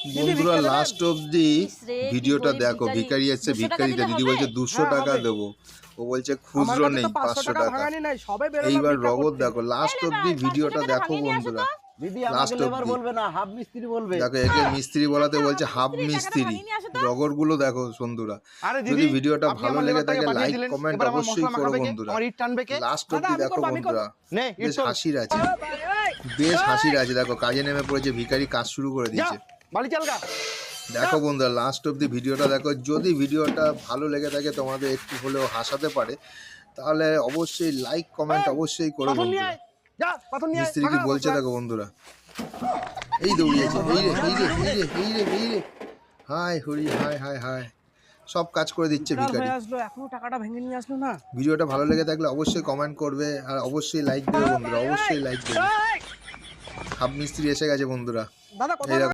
বন্ধুরা লাস্ট অবধি ভিডিওটা দেখো। ভিখারি এসছে, ভিখারিটা দিদি বলছে 200 টাকা দেবো, ও বলছে খুচরো নেই 500 টাকা। এইবার রগত দেখো, লাস্ট অবধি ভিডিওটা দেখো বন্ধুরা। লাস্ট অবধি দেখো, একে মিস্ত্রি বলাতে বলছে হাফ মিস্ত্রি। রগর গুলো দেখো বন্ধুরা। যদি ভিডিওটা ভালো লেগে থাকে লাইক কমেন্ট অবশ্যই করো বন্ধুরা। লাস্ট অবধি দেখো বন্ধুরা, বেশ হাসির আছে, বেশ হাসির আছে। দেখো কাজে নেমে পড়েছে ভিখারি, কাজ শুরু করে দিয়েছে। দেখো বন্ধুরা লাস্ট অবধি ভিডিওটা দেখো। যদি ভিডিওটা ভালো লেগে থাকে, তোমাদের একটু হলেও হাসাতে পারে, তাহলে অবশ্যই লাইক কমেন্ট অবশ্যই করো বন্ধুরা। মিস্ত্রি কি বলছে দেখো বন্ধুরা, এই দৌড়িয়েছে, এই রে এই রে এই রে এই রে এই রে, হাই হরি হাই হাই হাই, সব কাজ করে দিচ্ছে ভিখারি। এখনো টাকাটা ভেঙে নিয়ে আসলো না। ভিডিওটা ভালো লেগে থাকলে অবশ্যই কমেন্ট করবে আর অবশ্যই লাইক দেবে বন্ধুরা, অবশ্যই লাইক দেবে। হাফ মিস্ত্রি এসে গেছে বন্ধুরা। দাদা এইরকম